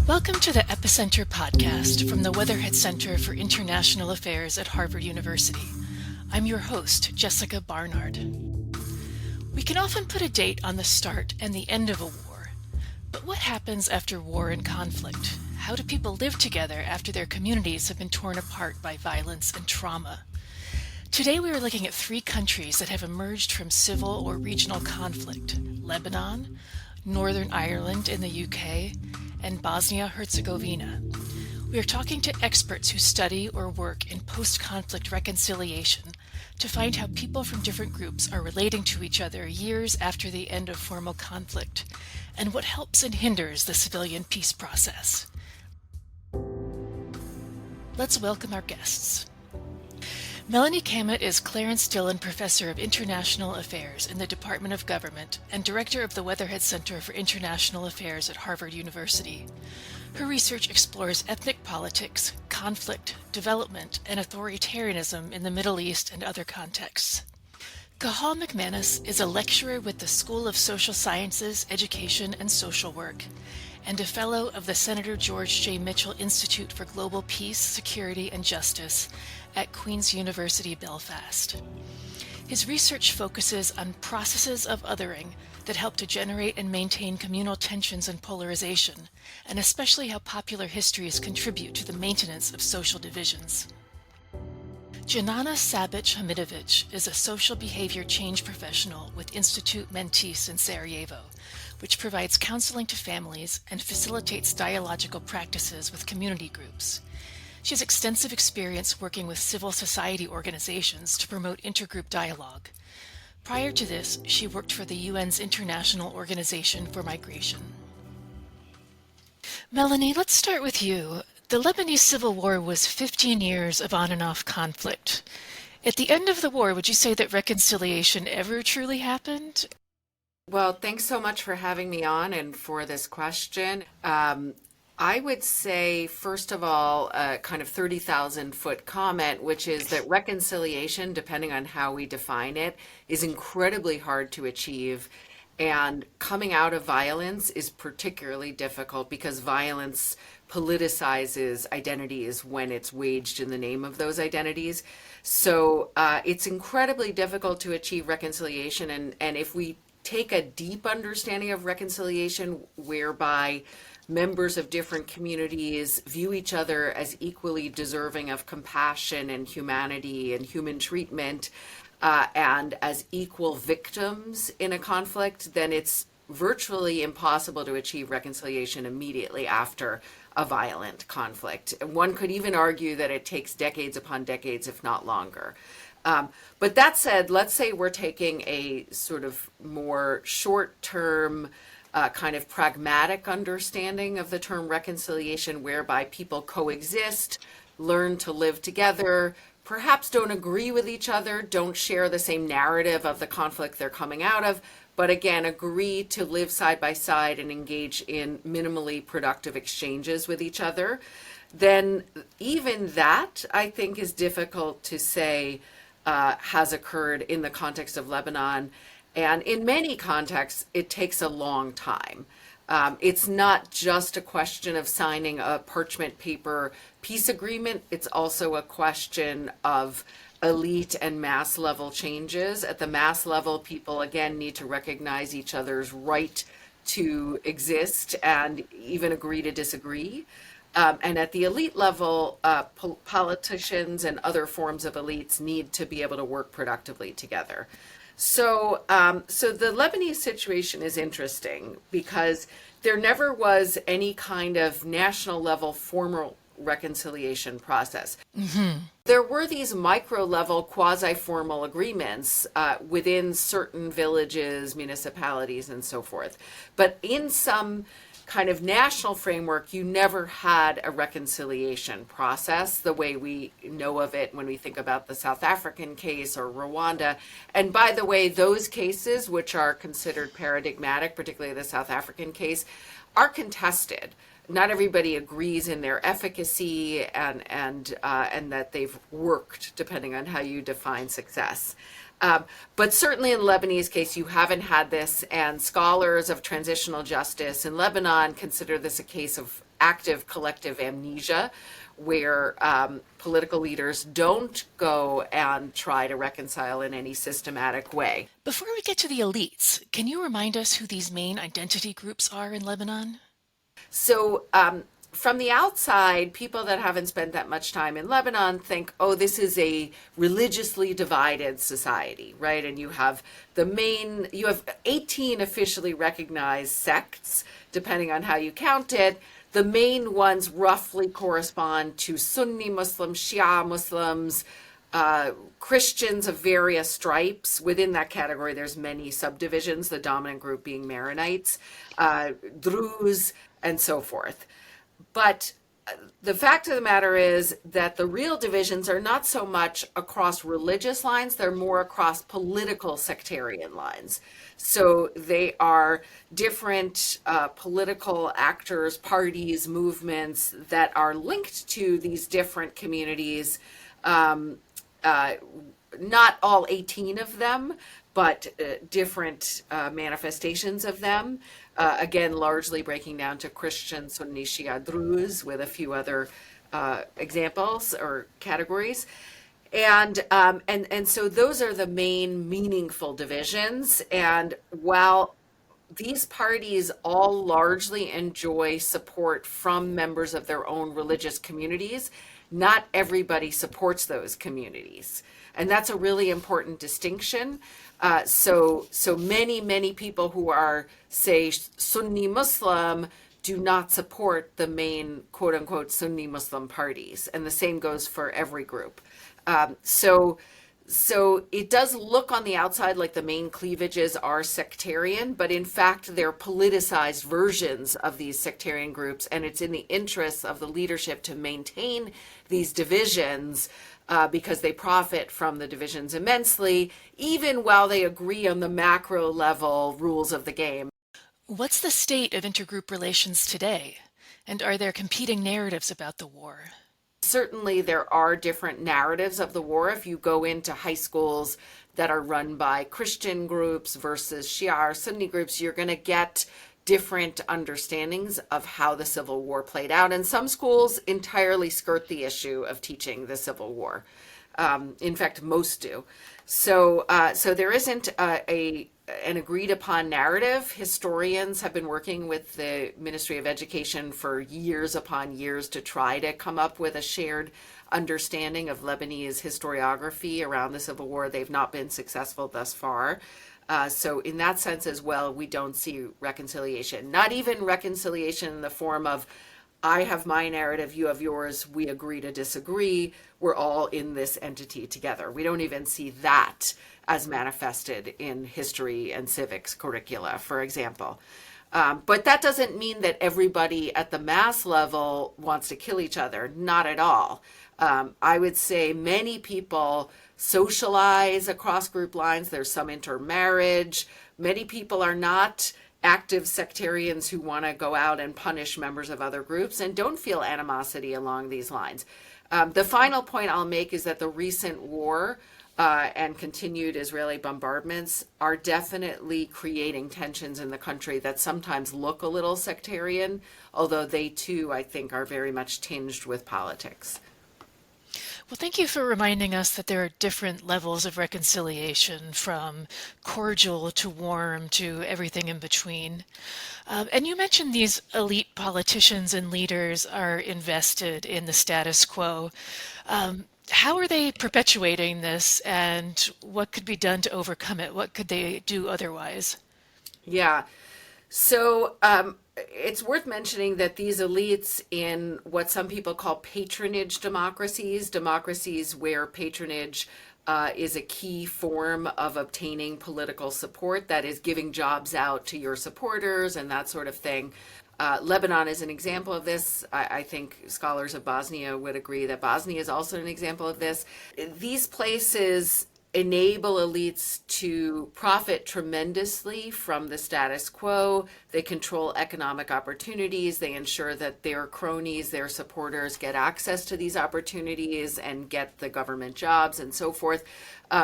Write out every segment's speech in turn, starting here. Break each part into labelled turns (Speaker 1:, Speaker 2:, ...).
Speaker 1: Welcome to the Epicenter podcast from the Weatherhead Center for International Affairs at Harvard University. I'm your host, Jessica Barnard. We can often put a date on the start and the end of a war. But what happens after war and conflict? How do people live together after their communities have been torn apart by violence and trauma? Today we are looking at 3 countries that have emerged from civil or regional conflict: Lebanon, Northern Ireland in the UK, and Bosnia Herzegovina. We are talking to experts who study or work in post-conflict reconciliation to find how people from different groups are relating to each other years after the end of formal conflict, and what helps and hinders the civilian peace process. Let's welcome our guests. Melani Cammett is Clarence Dillon Professor of International Affairs in the Department of Government and Director of the Weatherhead Center for International Affairs at Harvard University. Her research explores ethnic politics, conflict, development, and authoritarianism in the Middle East and other contexts. Cathal McManus is a lecturer with the School of Social Sciences, Education, and Social Work, and a fellow of the Senator George J. Mitchell Institute for Global Peace, Security, and Justice at Queen's University, Belfast. His research focuses on processes of othering that help to generate and maintain communal tensions and polarization, and especially how popular histories contribute to the maintenance of social divisions. Dženana Šabić Hamidović is a social behavior change professional with Institute Mentis in Sarajevo, which provides counseling to families and facilitates dialogical practices with community groups. She has extensive experience working with civil society organizations to promote intergroup dialogue. Prior to this, she worked for the UN's International Organization for Migration. Melani, let's start with you. The Lebanese Civil War was 15 years of on and off conflict. At the end of the war, would you say that reconciliation ever truly happened?
Speaker 2: Well, thanks so much for having me on and for this question. I would say, first of all, a kind of 30,000-foot comment, which is that reconciliation, depending on how we define it, is incredibly hard to achieve. And coming out of violence is particularly difficult because violence politicizes identities when it's waged in the name of those identities. So it's incredibly difficult to achieve reconciliation. And if we take a deep understanding of reconciliation, whereby members of different communities view each other as equally deserving of compassion and humanity and human treatment, and as equal victims in a conflict, then it's virtually impossible to achieve reconciliation immediately after a violent conflict. And one could even argue that it takes decades upon decades, if not longer. But that said, let's say we're taking a sort of more short-term kind of pragmatic understanding of the term reconciliation, whereby people coexist, learn to live together, perhaps don't agree with each other, don't share the same narrative of the conflict they're coming out of, but again, agree to live side by side and engage in minimally productive exchanges with each other. Then even that, I think, is difficult to say has occurred in the context of Lebanon. And in many contexts, it takes a long time. It's not just a question of signing a parchment paper peace agreement. It's also a question of elite and mass level changes. At the mass level, people again need to recognize each other's right to exist and even agree to disagree. And at the elite level, politicians and other forms of elites need to be able to work productively together. So the Lebanese situation is interesting because there never was any kind of national level formal reconciliation process. Mm-hmm. There were these micro level quasi-formal agreements within certain villages, municipalities, and so forth. But in some kind of national framework, you never had a reconciliation process the way we know of it when we think about the South African case or Rwanda. And by the way, those cases, which are considered paradigmatic, particularly the South African case, are contested. Not everybody agrees in their efficacy and that they've worked, depending on how you define success. But certainly in the Lebanese case, you haven't had this, and scholars of transitional justice in Lebanon consider this a case of active collective amnesia, where political leaders don't go and try to reconcile in any systematic way.
Speaker 1: Before we get to the elites, can you remind us who these main identity groups are in Lebanon?
Speaker 2: So, from the outside, people that haven't spent that much time in Lebanon think, oh, this is a religiously divided society, right? And you have 18 officially recognized sects, depending on how you count it. The main ones roughly correspond to Sunni Muslims, Shia Muslims, Christians of various stripes. Within that category, there's many subdivisions, the dominant group being Maronites, Druze, and so forth. But the fact of the matter is that the real divisions are not so much across religious lines, they're more across political sectarian lines. So they are different political actors, parties, movements that are linked to these different communities. Not all 18 of them, but different manifestations of them. Again, largely breaking down to Christian, Sunni, Shia, Druze, with a few other examples or categories. And so those are the main meaningful divisions. And while these parties all largely enjoy support from members of their own religious communities, not everybody supports those communities. And that's a really important distinction. So many people who are, say, Sunni Muslim do not support the main quote unquote Sunni Muslim parties. And the same goes for every group. So it does look on the outside like the main cleavages are sectarian, but in fact, they're politicized versions of these sectarian groups. And it's in the interests of the leadership to maintain these divisions because they profit from the divisions immensely, even while they agree on the macro level rules of the game.
Speaker 1: What's the state of intergroup relations today? And are there competing narratives about the war?
Speaker 2: Certainly, there are different narratives of the war. If you go into high schools that are run by Christian groups versus Shia or Sunni groups, you're going to get different understandings of how the Civil War played out. And some schools entirely skirt the issue of teaching the Civil War. In fact, most do. So there isn't an agreed upon narrative. Historians have been working with the Ministry of Education for years upon years to try to come up with a shared understanding of Lebanese historiography around the Civil War. They've not been successful thus far. So in that sense as well, we don't see reconciliation. Not even reconciliation in the form of, I have my narrative, you have yours, we agree to disagree, we're all in this entity together. We don't even see that as manifested in history and civics curricula, for example. But that doesn't mean that everybody at the mass level wants to kill each other, not at all. I would say many people socialize across group lines. There's some intermarriage. Many people are not active sectarians who want to go out and punish members of other groups and don't feel animosity along these lines. The final point I'll make is that the recent war and continued Israeli bombardments are definitely creating tensions in the country that sometimes look a little sectarian, although they too, I think, are very much tinged with politics.
Speaker 1: Well, thank you for reminding us that there are different levels of reconciliation, from cordial to warm to everything in between. And you mentioned these elite politicians and leaders are invested in the status quo. How are they perpetuating this, and what could be done to overcome it? What could they do otherwise?
Speaker 2: Yeah. So it's worth mentioning that these elites in what some people call patronage democracies, democracies where patronage is a key form of obtaining political support, that is giving jobs out to your supporters and that sort of thing. Lebanon is an example of this. I think scholars of Bosnia would agree that Bosnia is also an example of this. These places enable elites to profit tremendously from the status quo. They control economic opportunities. They ensure that their cronies, their supporters get access to these opportunities and get the government jobs and so forth.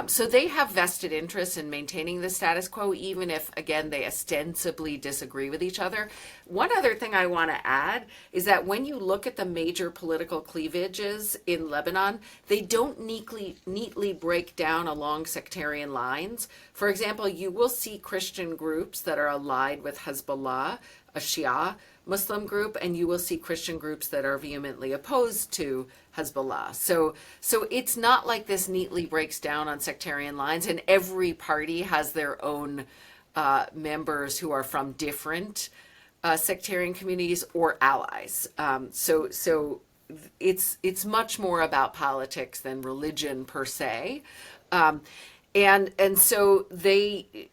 Speaker 2: So they have vested interests in maintaining the status quo, even if, again, they ostensibly disagree with each other. One other thing I want to add is that when you look at the major political cleavages in Lebanon, they don't neatly break down along sectarian lines. For example, you will see Christian groups that are allied with Hezbollah, a Shia Muslim group, and you will see Christian groups that are vehemently opposed to Hezbollah. So it's not like this neatly breaks down on sectarian lines, and every party has their own members who are from different sectarian communities or allies. So it's much more about politics than religion per se. And so they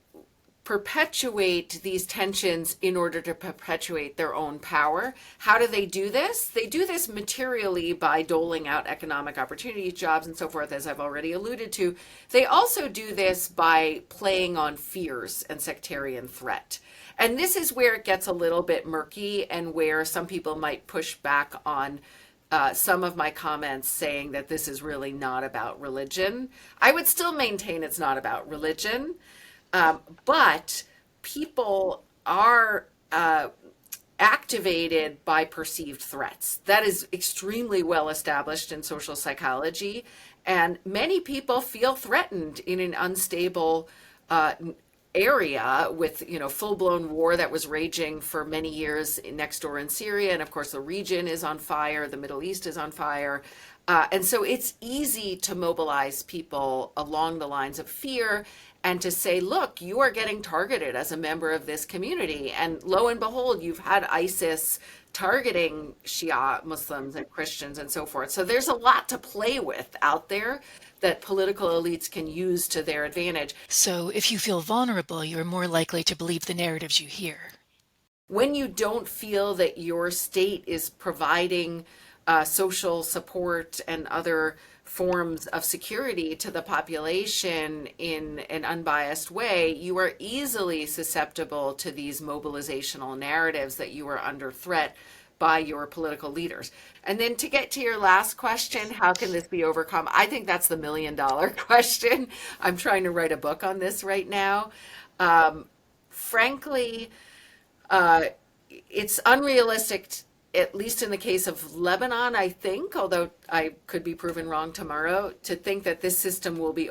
Speaker 2: perpetuate these tensions in order to perpetuate their own power. How do they do this? They do this materially by doling out economic opportunities, jobs, and so forth, as I've already alluded to. They also do this by playing on fears and sectarian threat. And this is where it gets a little bit murky and where some people might push back on some of my comments saying that this is really not about religion. I would still maintain it's not about religion. But people are activated by perceived threats. That is extremely well established in social psychology. And many people feel threatened in an unstable area with, full-blown war that was raging for many years next door in Syria. And of course, the region is on fire. The Middle East is on fire. And so it's easy to mobilize people along the lines of fear and to say, look, you are getting targeted as a member of this community. And lo and behold, you've had ISIS targeting Shia Muslims and Christians and so forth. So there's a lot to play with out there that political elites can use to their advantage.
Speaker 1: So if you feel vulnerable, you're more likely to believe the narratives you hear.
Speaker 2: When you don't feel that your state is providing social support and other forms of security to the population in an unbiased way, you are easily susceptible to these mobilizational narratives that you are under threat by your political leaders. And then to get to your last question, how can this be overcome? I think that's the $1 million question. I'm trying to write a book on this right now. Frankly, it's unrealistic, at least in the case of Lebanon, I think, although I could be proven wrong tomorrow, to think that this system will be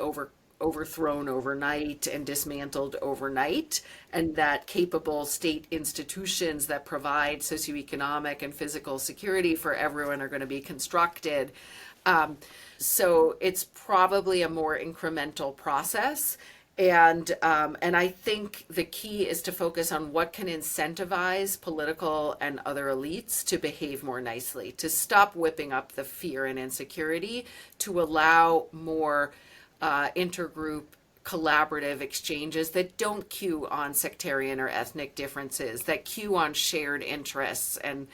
Speaker 2: overthrown overnight and dismantled overnight, and that capable state institutions that provide socioeconomic and physical security for everyone are going to be constructed. So it's probably a more incremental process. And I think the key is to focus on what can incentivize political and other elites to behave more nicely, to stop whipping up the fear and insecurity, to allow more intergroup collaborative exchanges that don't cue on sectarian or ethnic differences, that cue on shared interests and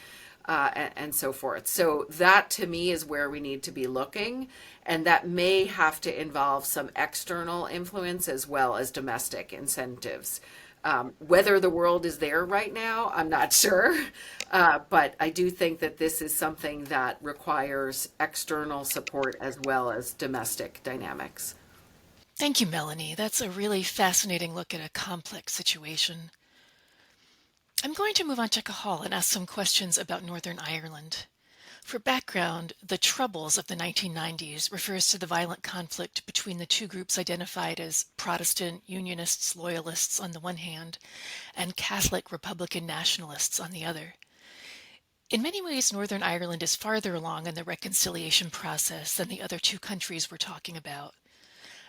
Speaker 2: so forth. So that, to me, is where we need to be looking. And that may have to involve some external influence as well as domestic incentives. Whether the world is there right now, I'm not sure. But I do think that this is something that requires external support as well as domestic dynamics.
Speaker 1: Thank you, Melanie. That's a really fascinating look at a complex situation. I'm going to move on to Cathal and ask some questions about Northern Ireland. For background, the Troubles of the 1990s refers to the violent conflict between the two groups identified as Protestant Unionists, Loyalists on the one hand, and Catholic Republican Nationalists on the other. In many ways, Northern Ireland is farther along in the reconciliation process than the other two countries we're talking about.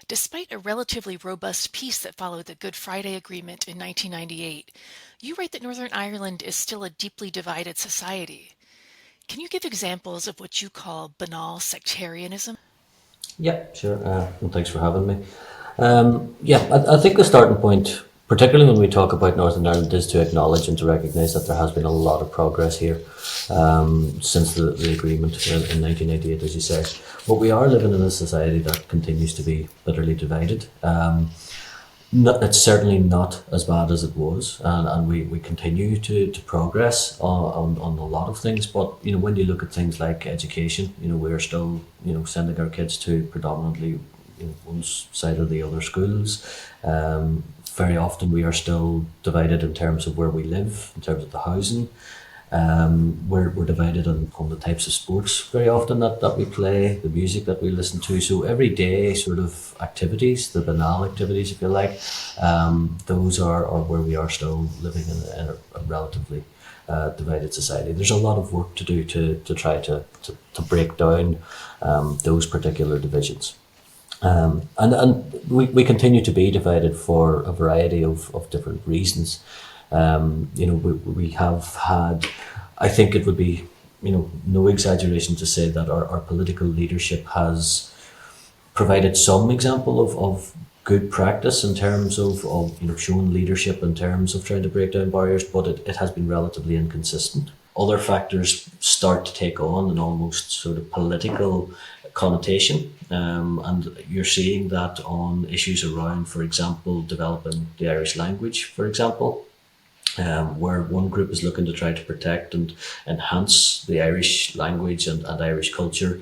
Speaker 1: Despite a relatively robust peace that followed the Good Friday Agreement in 1998, you write that Northern Ireland is still a deeply divided society. Can you give examples of what you call banal sectarianism?
Speaker 3: Yeah, sure. And thanks for having me. I think the starting point particularly when we talk about Northern Ireland, is to acknowledge and to recognise that there has been a lot of progress here since the agreement in 1988, as you say. But we are living in a society that continues to be bitterly divided. It's certainly not as bad as it was, and we continue to progress on a lot of things. But when you look at things like education, we're still sending our kids to predominantly one side or the other schools. Very often we are still divided in terms of where we live, in terms of the housing. We're divided on the types of sports very often that we play, the music that we listen to. So everyday sort of activities, the banal activities, if you like, those are where we are still living in a relatively divided society. There's a lot of work to do to try to break down those particular divisions. And we continue to be divided for a variety of different reasons. We have had, I think it would be, no exaggeration to say that our political leadership has provided some example of good practice in terms of showing leadership in terms of trying to break down barriers, but it has been relatively inconsistent. Other factors start to take on an almost sort of political connotation, and you're seeing that on issues around, for example, developing the Irish language, for example, where one group is looking to try to protect and enhance the Irish language and Irish culture.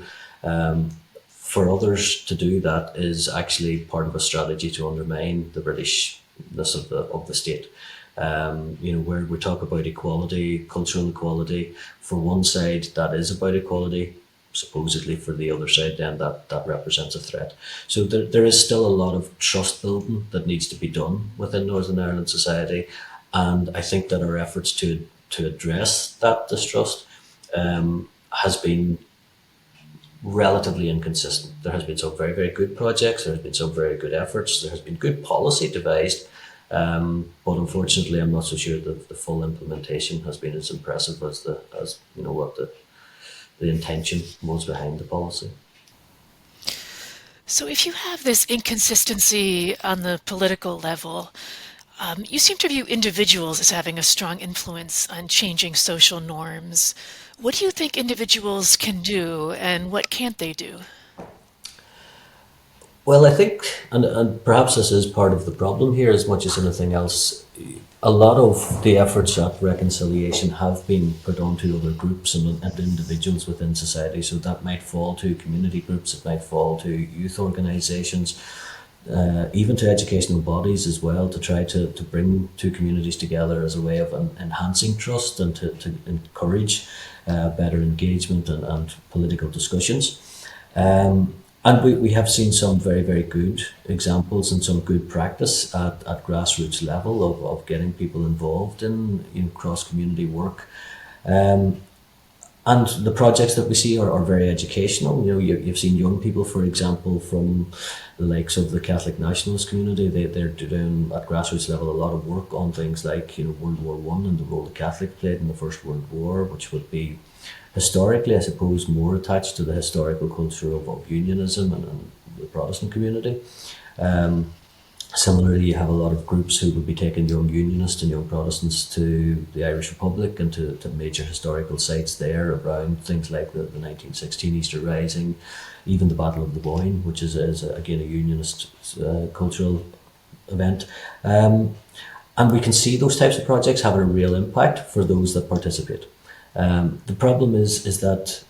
Speaker 3: For others to do that is actually part of a strategy to undermine the Britishness of the state. Where we talk about equality, cultural equality, for one side that is about equality, supposedly for the other side then that represents a threat. So there is still a lot of trust building that needs to be done within Northern Ireland society, and I think that our efforts to address that distrust has been relatively inconsistent. There has been some very, very good projects, there has been some very good efforts, there has been good policy devised, but unfortunately I'm not so sure that the full implementation has been as impressive as what the intention was behind the policy.
Speaker 1: So if you have this inconsistency on the political level, you seem to view individuals as having a strong influence on changing social norms. What do you think individuals can do, and what can't they do?
Speaker 3: Well, I think, and perhaps this is part of the problem here as much as anything else, a lot of the efforts at reconciliation have been put onto other groups and individuals within society. So that might fall to community groups, it might fall to youth organisations, even to educational bodies as well, to try to bring two communities together as a way of enhancing trust and to encourage better engagement and political discussions. And we have seen some very, very good examples and some good practice at grassroots level of getting people involved in cross-community work. And the projects that we see are very educational. You've seen young people, for example, from the likes of the Catholic nationalist community. They're doing at grassroots level a lot of work on things like World War I and the role the Catholic played in the First World War, which would be historically, I suppose, more attached to the historical culture of unionism and the Protestant community. Similarly, you have a lot of groups who would be taking young unionists and young Protestants to the Irish Republic and to major historical sites there around things like the 1916 Easter Rising, even the Battle of the Boyne, which is again a unionist cultural event. And we can see those types of projects having a real impact for those that participate. The problem is that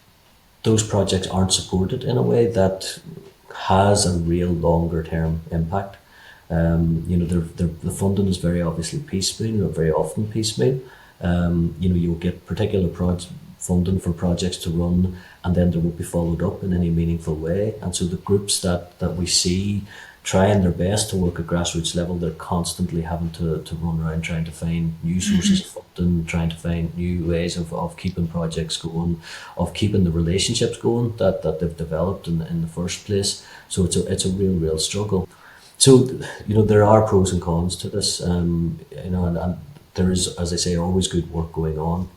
Speaker 3: those projects aren't supported in a way that has a real longer term impact. The funding is very obviously piecemeal, or very often piecemeal. You'll get particular funding for projects to run, and then they won't be followed up in any meaningful way. And so the groups that we see trying their best to work at grassroots level, they're constantly having to run around trying to find new sources of funding, trying to find new ways of keeping projects going, of keeping the relationships going that they've developed in the first place. So it's a real struggle. So, there are pros and cons to this, and there is, as I say, always good work going on,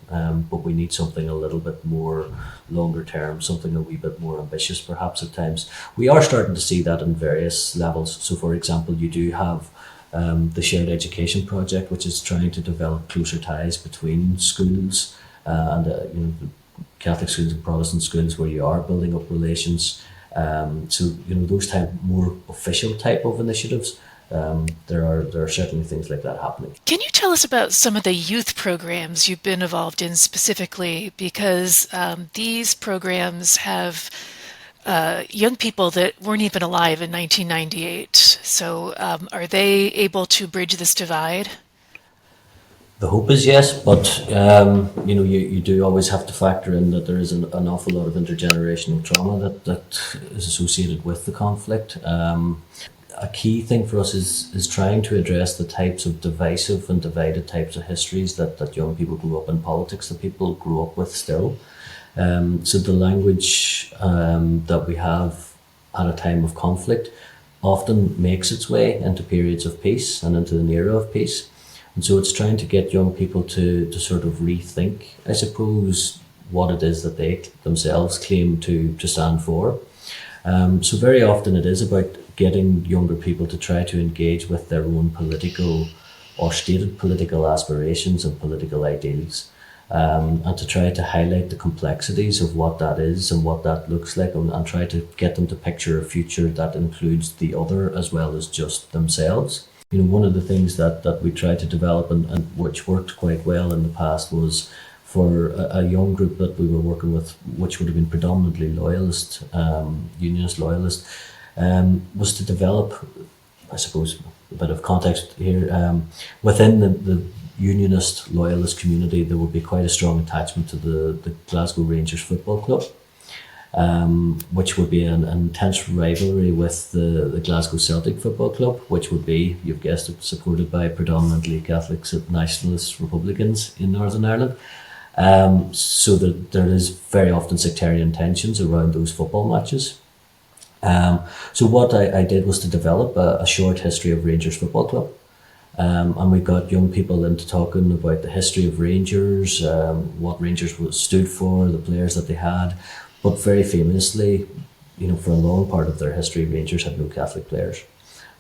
Speaker 3: but we need something a little bit more longer term, something a wee bit more ambitious perhaps at times. We are starting to see that in various levels. So, for example, you do have the Shared Education Project, which is trying to develop closer ties between schools and the Catholic schools and Protestant schools, where you are building up relations. So those more official type of initiatives. There are certainly things like that happening.
Speaker 1: Can you tell us about some of the youth programs you've been involved in specifically? Because these programs have young people that weren't even alive in 1998. So are they able to bridge this divide?
Speaker 3: The hope is yes, but you do always have to factor in that there is an awful lot of intergenerational trauma that is associated with the conflict. A key thing for us is trying to address the types of divisive and divided types of histories that young people grew up in, politics that people grew up with still. So the language that we have at a time of conflict often makes its way into periods of peace and into an era of peace. And so it's trying to get young people to sort of rethink, I suppose, what it is that they themselves claim to stand for. So very often it is about getting younger people to try to engage with their own political or stated political aspirations and political ideals, and to try to highlight the complexities of what that is and what that looks like, and try to get them to picture a future that includes the other as well as just themselves. One of the things that we tried to develop and which worked quite well in the past was for a young group that we were working with, which would have been predominantly loyalist, unionist loyalist, was to develop, I suppose, a bit of context here. Within the unionist loyalist community, there would be quite a strong attachment to the Glasgow Rangers Football Club, which would be an intense rivalry with the Glasgow Celtic Football Club, which would be, you've guessed it, supported by predominantly Catholic nationalist Republicans in Northern Ireland. So that there is very often sectarian tensions around those football matches. So what I did was to develop a short history of Rangers Football Club. And we got young people into talking about the history of Rangers, what Rangers stood for, the players that they had. But very famously, for a long part of their history, Rangers had no Catholic players.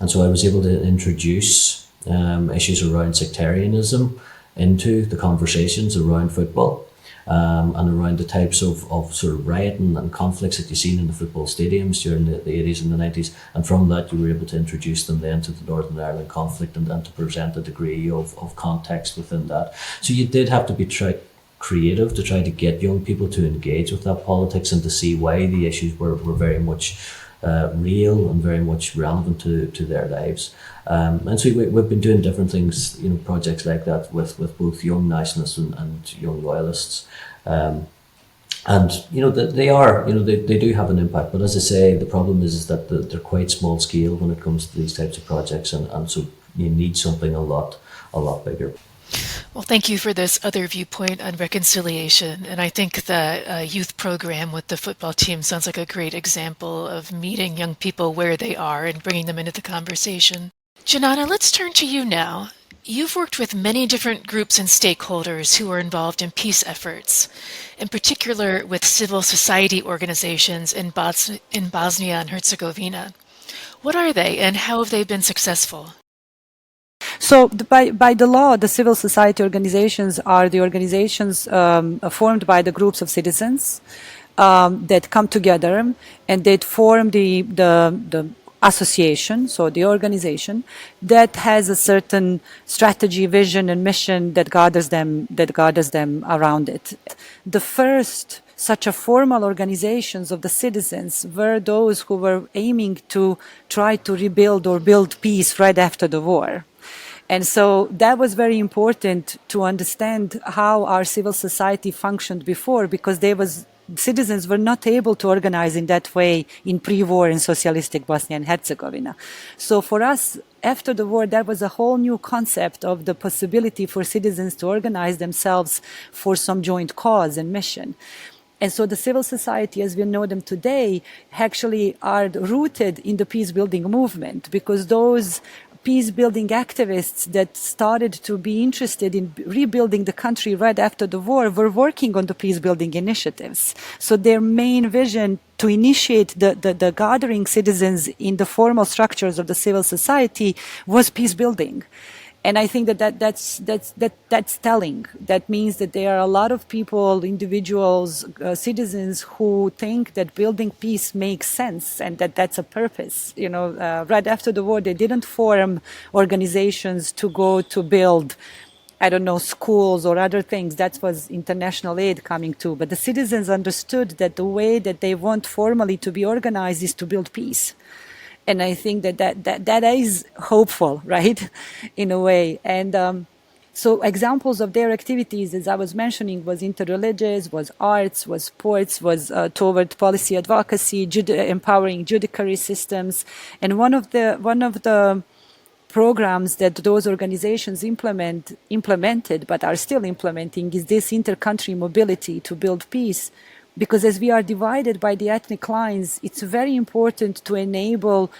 Speaker 3: And so I was able to introduce issues around sectarianism into the conversations around football, and around the types of sort of rioting and conflicts that you've seen in the football stadiums during the 80s and the 90s. And from that, you were able to introduce them then to the Northern Ireland conflict and to present a degree of context within that. So you did have to be creative to try to get young people to engage with that politics and to see why the issues were very much real and very much relevant to their lives. And so we've been doing different things, projects like that with both young nationalists and young loyalists. And they do have an impact, but as I say, the problem is that they're quite small scale when it comes to these types of projects, and so you need something a lot bigger.
Speaker 1: Well, thank you for this other viewpoint on reconciliation. And I think the youth program with the football team sounds like a great example of meeting young people where they are and bringing them into the conversation. Dženana, let's turn to you now. You've worked with many different groups and stakeholders who are involved in peace efforts, in particular with civil society organizations in Bosnia and Herzegovina. What are they and how have they been successful?
Speaker 4: So by the law, the civil society organizations are the organizations formed by the groups of citizens that come together and that form the association, so the organization that has a certain strategy, vision, and mission that gathers them around it. The first such a formal organizations of the citizens were those who were aiming to try to rebuild or build peace right after the war. And so that was very important to understand how our civil society functioned before, because citizens were not able to organize in that way in pre-war in socialistic Bosnia and Herzegovina. So for us, after the war, that was a whole new concept of the possibility for citizens to organize themselves for some joint cause and mission. And so the civil society, as we know them today, actually are rooted in the peace-building movement, because those peace-building activists that started to be interested in rebuilding the country right after the war were working on the peace-building initiatives. So their main vision to initiate the gathering citizens in the formal structures of the civil society was peace building. And I think that's telling. That means that there are a lot of people, individuals, citizens who think that building peace makes sense and that that's a purpose. Right after the war, they didn't form organizations to go to build, I don't know, schools or other things. That was international aid coming too. But the citizens understood that the way that they want formally to be organized is to build peace. And I think that is hopeful, right, in a way. And so examples of their activities, as I was mentioning, was interreligious, was arts, was sports, was toward policy advocacy, empowering judiciary systems. And one of the programs that those organizations implemented, but are still implementing, is this inter-country mobility to build peace. Because as we are divided by the ethnic lines, it's very important to enable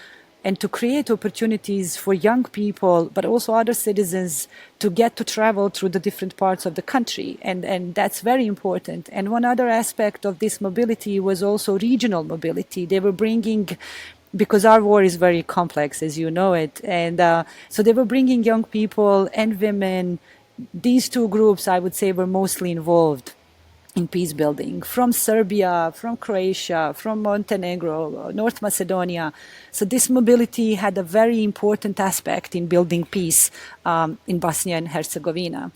Speaker 4: and to create opportunities for young people, but also other citizens, to get to travel through the different parts of the country. And that's very important. And one other aspect of this mobility was also regional mobility. They were bringing, because our war is very complex, as you know it, and so they were bringing young people and women. These two groups, I would say, were mostly involved in peace building, from Serbia, from Croatia, from Montenegro, North Macedonia. So this mobility had a very important aspect in building peace in Bosnia and Herzegovina.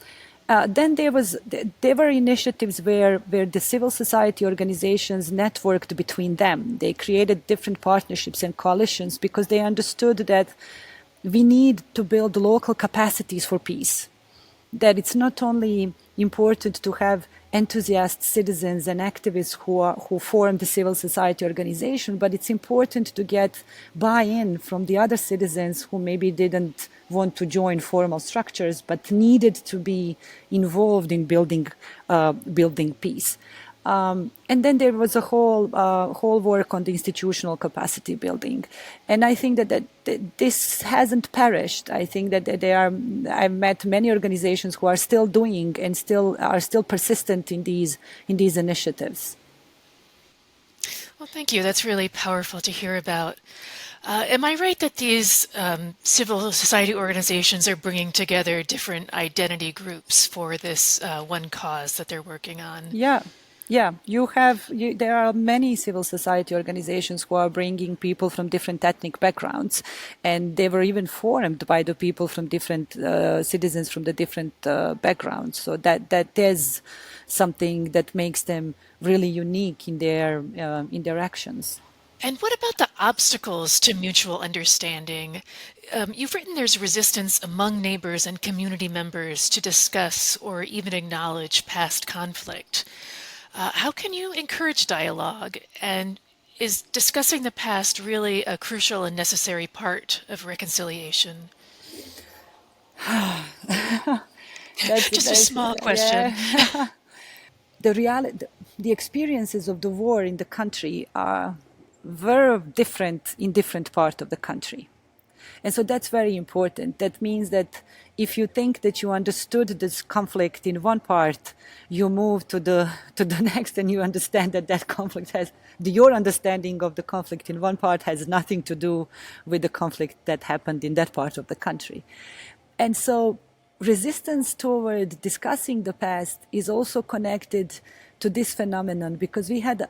Speaker 4: Then there were initiatives where the civil society organizations networked between them. They created different partnerships and coalitions because they understood that we need to build local capacities for peace. That it's not only important to have enthusiast citizens and activists who form the civil society organization, but it's important to get buy-in from the other citizens who maybe didn't want to join formal structures but needed to be involved in building peace. And then there was a whole work on the institutional capacity building. And I think that this hasn't perished. I think that I've met many organizations who are still doing and are still persistent in these initiatives.
Speaker 1: Well, thank you. That's really powerful to hear about. Am I right that these civil society organizations are bringing together different identity groups for this one cause that they're working on?
Speaker 4: Yeah. There are many civil society organizations who are bringing people from different ethnic backgrounds, and they were even formed by the people from different citizens from the different backgrounds. So that is something that makes them really unique in their actions.
Speaker 1: And what about the obstacles to mutual understanding? You've written there's resistance among neighbors and community members to discuss or even acknowledge past conflict. How can you encourage dialogue? And is discussing the past really a crucial and necessary part of reconciliation? Just a small question.
Speaker 4: Yeah. The experiences of the war in the country are very different in different parts of the country. And so that's very important. That means that if you think that you understood this conflict in one part, you move to the next and you understand that conflict your understanding of the conflict in one part has nothing to do with the conflict that happened in that part of the country. And so resistance toward discussing the past is also connected to this phenomenon because we had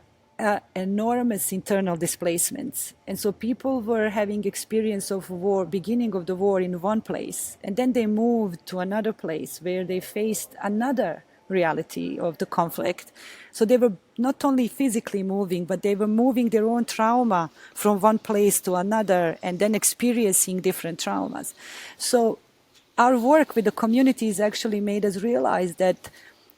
Speaker 4: enormous internal displacements. And so people were having experience of war, beginning of the war in one place, and then they moved to another place where they faced another reality of the conflict. So they were not only physically moving, but they were moving their own trauma from one place to another and then experiencing different traumas. So our work with the communities actually made us realize that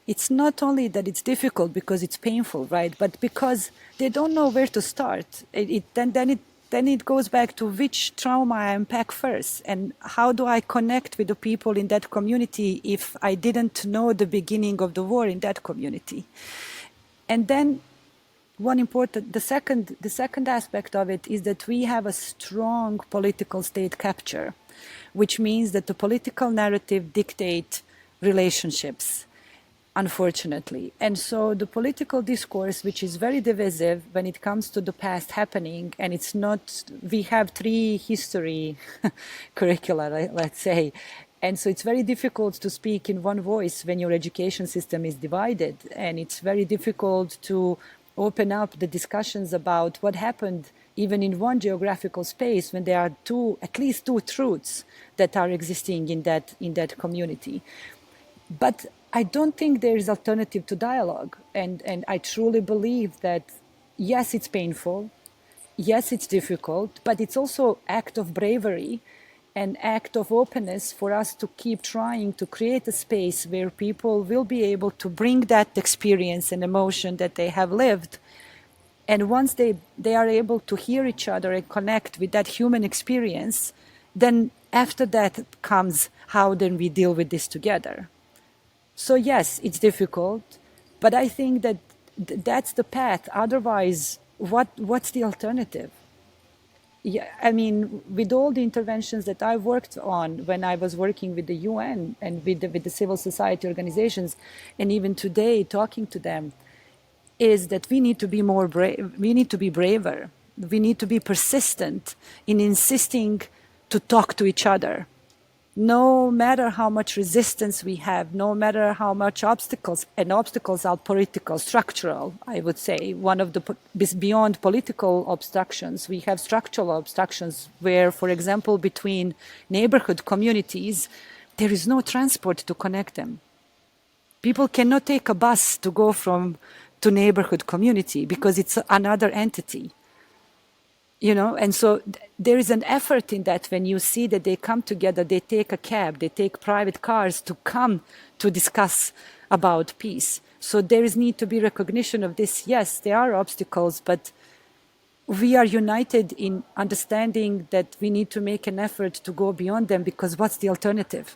Speaker 4: it's not only that it's difficult because it's painful, right? But because they don't know where to start. Then it goes back to which trauma I unpack first, and how do I connect with the people in that community if I didn't know the beginning of the war in that community. And then the second aspect of it is that we have a strong political state capture, which means that the political narrative dictates relationships. unfortunately. And so the political discourse, which is very divisive when it comes to the past happening, and it's not, we have 3 history curricula, let's say. And so it's very difficult to speak in one voice when your education system is divided. And it's very difficult to open up the discussions about what happened even in one geographical space when there are at least two truths that are existing in that community. But I don't think there is alternative to dialogue. And I truly believe that, yes, it's painful. Yes, it's difficult, but it's also act of bravery, an act of openness for us to keep trying to create a space where people will be able to bring that experience and emotion that they have lived. And once they are able to hear each other and connect with that human experience, then after that comes how then we deal with this together. So yes, it's difficult, but I think that that's the path. Otherwise, what's the alternative? Yeah, I mean, with all the interventions that I worked on when I was working with the UN and with the civil society organizations, and even today talking to them, is that we need to be more brave. We need to be braver. We need to be persistent in insisting to talk to each other. No matter how much resistance we have, no matter how much obstacles, and obstacles are political, structural, I would say. One of the, beyond political obstructions, we have structural obstructions where, for example, between neighborhood communities, there is no transport to connect them. People cannot take a bus to go to neighborhood community because it's another entity. You know, and so there is an effort in that when you see that they come together, they take a cab, they take private cars to come to discuss about peace. So there is need to be recognition of this. Yes, there are obstacles, but we are united in understanding that we need to make an effort to go beyond them, because what's the alternative?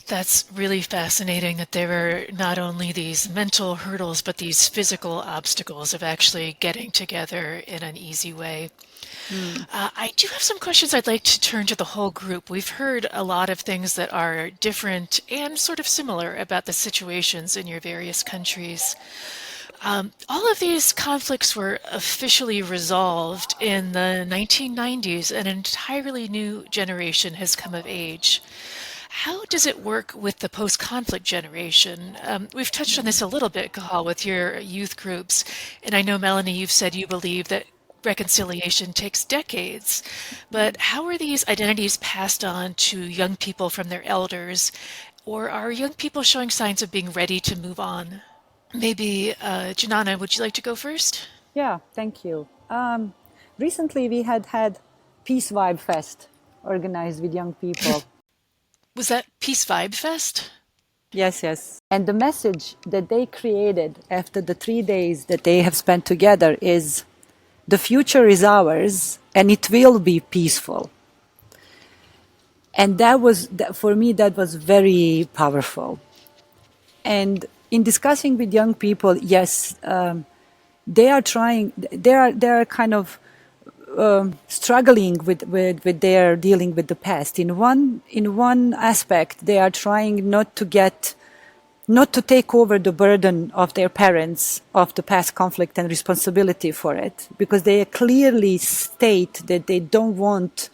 Speaker 1: That's really fascinating that there are not only these mental hurdles, but these physical obstacles of actually getting together in an easy way. I do have some questions I'd like to turn to the whole group. We've heard a lot of things that are different and sort of similar about the situations in your various countries. All of these conflicts were officially resolved in the 1990s. An entirely new generation has come of age. How does it work with the post-conflict generation? We've touched on this a little bit, Cathal, with your youth groups. And I know, Melani, you've said you believe that reconciliation takes decades. But how are these identities passed on to young people from their elders? Or are young people showing signs of being ready to move on? Maybe, Dženana, would you like to go first?
Speaker 4: Yeah, thank you. Recently, we had Peace Vibe Fest organized with young people.
Speaker 1: Was that Peace Vibe Fest?
Speaker 4: Yes, yes. And the message that they created after the 3 days that they have spent together is, the future is ours and it will be peaceful. And for me, that was very powerful. And in discussing with young people, yes, they are trying, they are kind of struggling with their dealing with the past. In one aspect, they are trying not to take over the burden of their parents of the past conflict and responsibility for it, because they clearly state that they don't want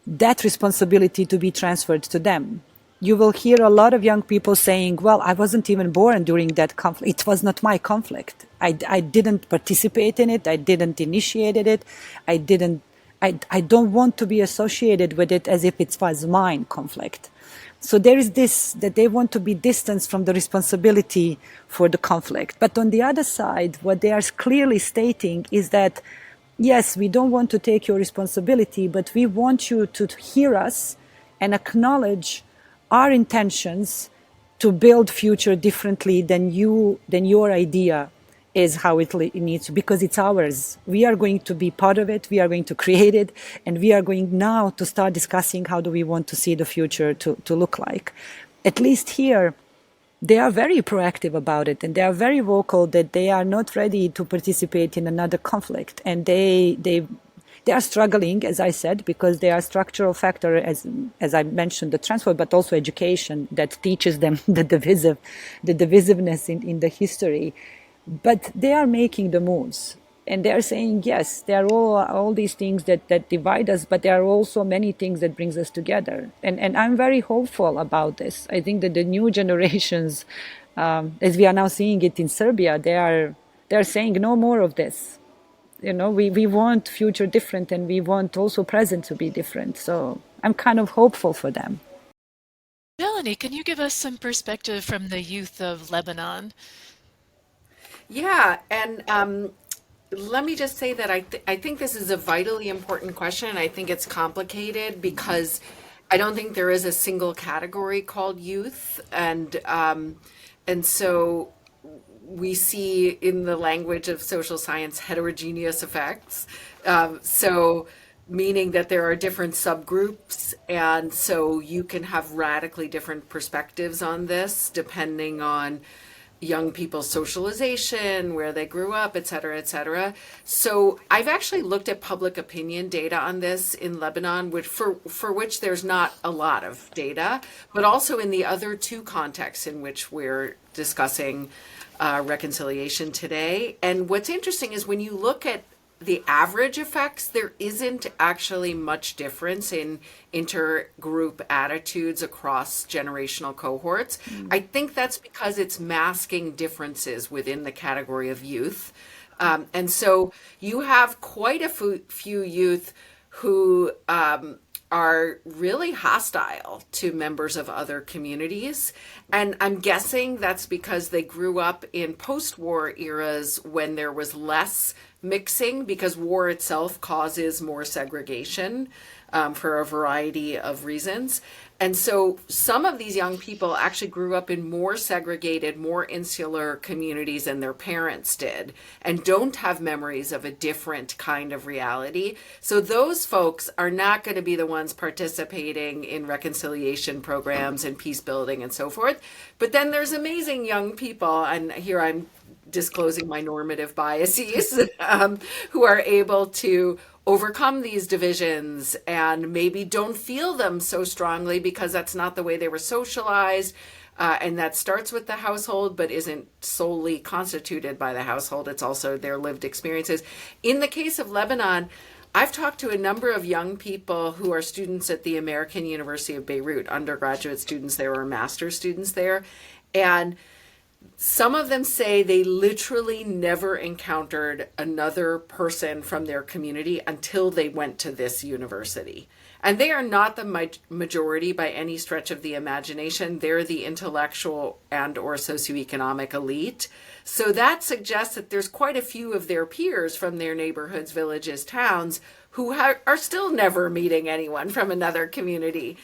Speaker 4: that responsibility to be transferred to them. You will hear a lot of young people saying, well, I wasn't even born during that conflict. It was not my conflict. I didn't participate in it. I didn't initiate it. I don't want to be associated with it as if it was mine conflict. So there is this, that they want to be distanced from the responsibility for the conflict. But on the other side, what they are clearly stating is that, yes, we don't want to take your responsibility, but we want you to hear us and acknowledge our intentions to build future differently than your idea is how it needs to, because it's ours. We are going to be part of it. We are going to create it. And we are going now to start discussing how do we want to see the future to look like. At least here, they are very proactive about it. And they are very vocal that they are not ready to participate in another conflict. And they They are struggling, as I said, because they are structural factor, as I mentioned, the transport, but also education that teaches them the divisiveness in the history. But they are making the moves. And they are saying, yes, there are all these things that divide us, but there are also many things that brings us together. And I'm very hopeful about this. I think that the new generations, as we are now seeing it in Serbia, they're saying no more of this. We want future different, and we want also present to be different. So I'm kind of hopeful for them.
Speaker 1: Melanie, can you give us some perspective from the youth of Lebanon?
Speaker 2: Yeah, and let me just say that I think this is a vitally important question. I think it's complicated because I don't think there is a single category called youth, and so we see in the language of social science heterogeneous effects. So meaning that there are different subgroups, and so you can have radically different perspectives on this depending on young people's socialization, where they grew up, et cetera, et cetera. So I've actually looked at public opinion data on this in Lebanon, which for which there's not a lot of data, but also in the other two contexts in which we're discussing reconciliation today. And what's interesting is when you look at the average effects, there isn't actually much difference in intergroup attitudes across generational cohorts. I think that's because it's masking differences within the category of youth. And so you have quite a few youth who are really hostile to members of other communities. And I'm guessing that's because they grew up in post-war eras when there was less mixing, because war itself causes more segregation for a variety of reasons. And so some of these young people actually grew up in more segregated, more insular communities than their parents did, and don't have memories of a different kind of reality. So those folks are not going to be the ones participating in reconciliation programs and peace building and so forth. But then there's amazing young people, and here I'm disclosing my normative biases, who are able to overcome these divisions and maybe don't feel them so strongly because that's not the way they were socialized. And that starts with the household, but isn't solely constituted by the household. It's also their lived experiences. In the case of Lebanon, I've talked to a number of young people who are students at the American University of Beirut, undergraduate students there or master's students there. And some of them say they literally never encountered another person from their community until they went to this university. And they are not the majority by any stretch of the imagination. They're the intellectual and or socioeconomic elite. So that suggests that there's quite a few of their peers from their neighborhoods, villages, towns who are still never meeting anyone from another community.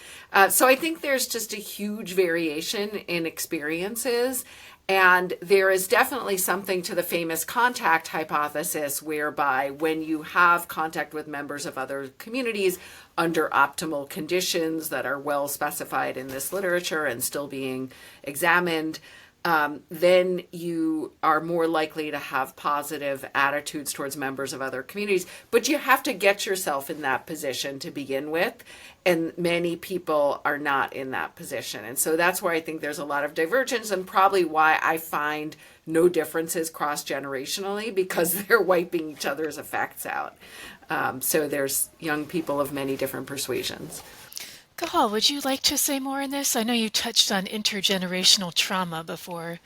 Speaker 2: So I think there's just a huge variation in experiences. And there is definitely something to the famous contact hypothesis, whereby when you have contact with members of other communities under optimal conditions that are well specified in this literature and still being examined, then you are more likely to have positive attitudes towards members of other communities. But you have to get yourself in that position to begin with. And many people are not in that position. And so that's why I think there's a lot of divergence, and probably why I find no differences cross-generationally, because they're wiping each other's effects out. So there's young people of many different persuasions.
Speaker 1: Cathal, would you like to say more on this? I know you touched on intergenerational trauma before.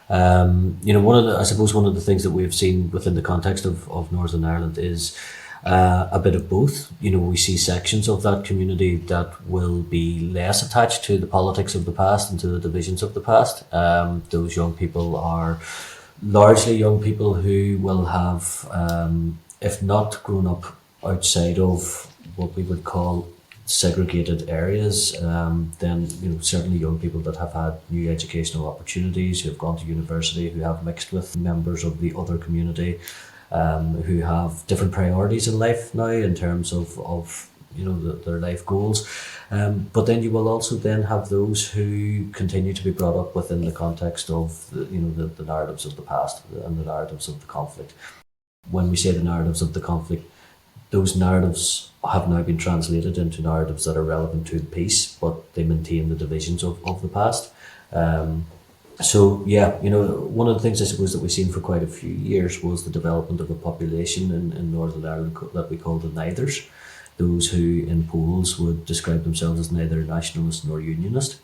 Speaker 3: I suppose one of the things that we've seen within the context of Northern Ireland is a bit of both. We see sections of that community that will be less attached to the politics of the past and to the divisions of the past. Those young people are largely young people who will have, if not grown up outside of what we would call segregated areas, then certainly young people that have had new educational opportunities, who have gone to university, who have mixed with members of the other community, who have different priorities in life now in terms of their life goals. But then you will also then have those who continue to be brought up within the context of the narratives of the past and the narratives of the conflict. When we say the narratives of the conflict, Those narratives have now been translated into narratives that are relevant to the peace, but they maintain the divisions of the past. So yeah, one of the things I suppose that we've seen for quite a few years was the development of a population in Northern Ireland that we call the Neithers, those who in polls would describe themselves as neither nationalist nor unionist.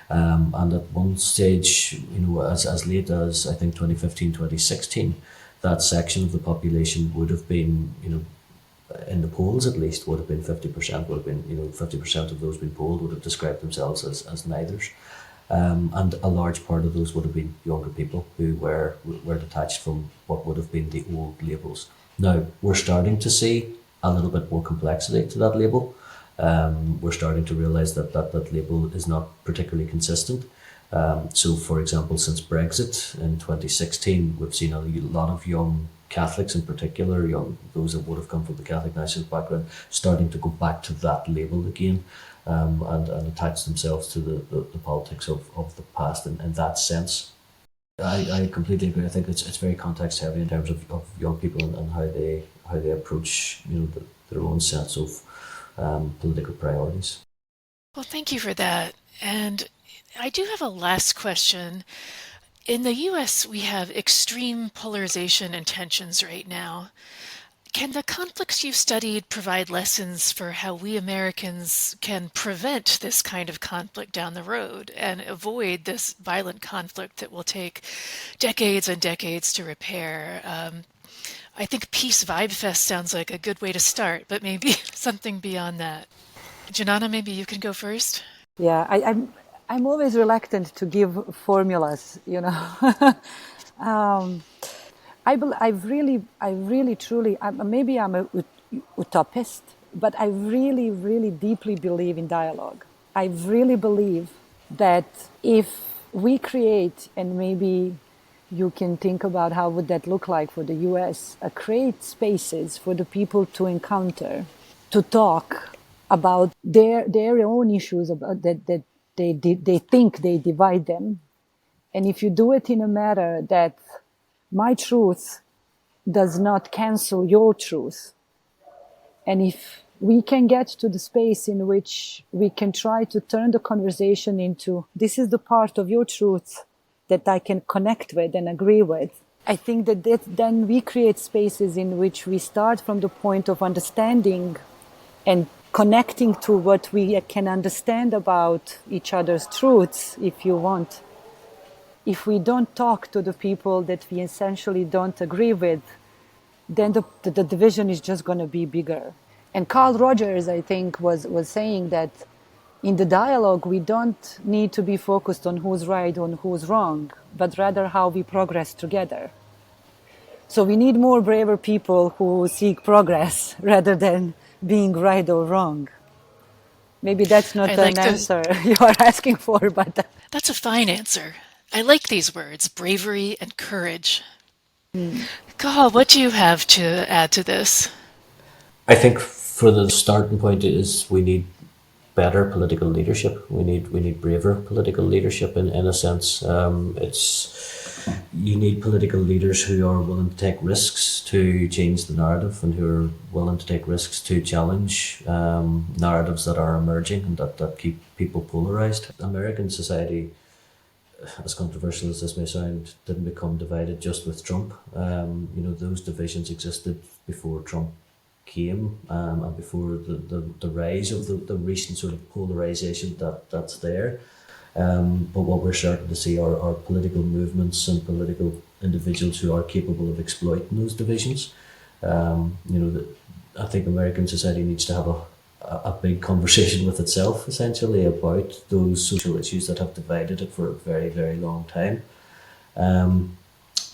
Speaker 3: And at one stage, as late as I think 2015, 2016, that section of the population would have been, in the polls at least, would have been 50%, would have been, 50% of those being polled would have described themselves as Neithers. And a large part of those would have been younger people who were detached from what would have been the old labels. Now, we're starting to see a little bit more complexity to that label. We're starting to realise that label is not particularly consistent. So, for example, since Brexit in 2016, we've seen a lot of young Catholics in particular, those that would have come from the Catholic nationalist background, starting to go back to that label again and attach themselves to the politics of the past in that sense. I completely agree. I think it's very context heavy in terms of young people and how they approach their own sense of political priorities.
Speaker 1: Well, thank you for that. And I do have a last question. In the US, we have extreme polarization and tensions right now. Can the conflicts you've studied provide lessons for how we Americans can prevent this kind of conflict down the road and avoid this violent conflict that will take decades and decades to repair? I think Peace Vibe Fest sounds like a good way to start, but maybe something beyond that. Dženana, maybe you can go first.
Speaker 4: Yeah, I'm always reluctant to give formulas, I really, truly, maybe I'm a utopist, but I really, really deeply believe in dialogue. I really believe that if we create, and maybe you can think about how would that look like for the US, create spaces for the people to encounter, to talk about their own issues about that they think they divide them. And if you do it in a manner that my truth does not cancel your truth, and if we can get to the space in which we can try to turn the conversation into, this is the part of your truth that I can connect with and agree with, I think that then we create spaces in which we start from the point of understanding and connecting to what we can understand about each other's truths, if you want. If we don't talk to the people that we essentially don't agree with, then the division is just going to be bigger. And Carl Rogers, I think, was saying that in the dialogue, we don't need to be focused on who's right and who's wrong, but rather how we progress together. So we need more braver people who seek progress rather than being right or wrong. Maybe that's not an answer you are asking for, but...
Speaker 1: That's a fine answer. I like these words, bravery and courage. Cathal, what do you have to add to this?
Speaker 3: I think for the starting point is we need better political leadership. We need braver political leadership in a sense. You need political leaders who are willing to take risks to change the narrative and who are willing to take risks to challenge narratives that are emerging and that keep people polarized. American society, as controversial as this may sound, didn't become divided just with Trump. Those divisions existed before Trump came and before the rise of the recent sort of polarization that's there. But what we're starting to see are political movements and political individuals who are capable of exploiting those divisions. I think American society needs to have a big conversation with itself, essentially, about those social issues that have divided it for a very, very long time.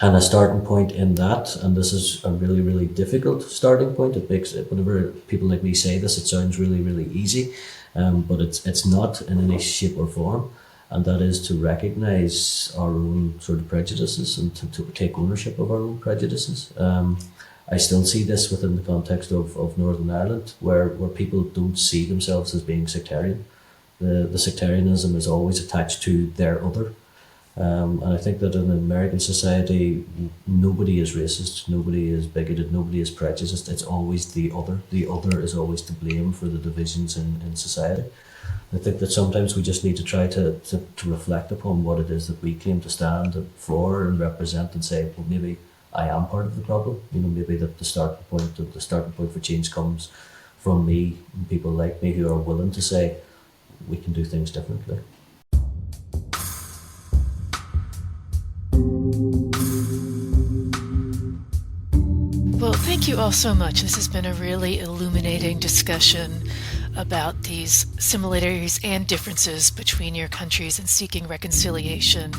Speaker 3: And a starting point in that, and this is a really, really difficult starting point. It makes it, whenever people like me say this, it sounds really, really easy, but it's not in any shape or form. And that is to recognise our own sort of prejudices and to take ownership of our own prejudices. I still see this within the context of Northern Ireland, where people don't see themselves as being sectarian. The sectarianism is always attached to their other. And I think that in American society, nobody is racist, nobody is bigoted, nobody is prejudiced. It's always the other. The other is always to blame for the divisions in society. I think that sometimes we just need to try to reflect upon what it is that we claim to stand for and represent, and say, well, maybe I am part of the problem. Maybe that the starting point for change comes from me and people like me who are willing to say we can do things differently.
Speaker 1: Well, thank you all so much. This has been a really illuminating discussion about these similarities and differences between your countries in seeking reconciliation.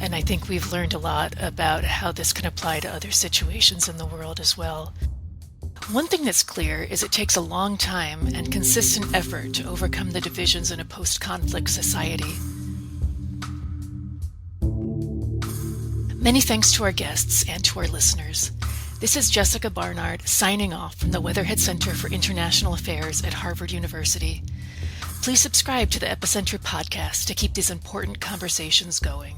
Speaker 1: And I think we've learned a lot about how this can apply to other situations in the world as well. One thing that's clear is it takes a long time and consistent effort to overcome the divisions in a post-conflict society. Many thanks to our guests and to our listeners. This is Jessica Barnard signing off from the Weatherhead Center for International Affairs at Harvard University. Please subscribe to the Epicenter podcast to keep these important conversations going.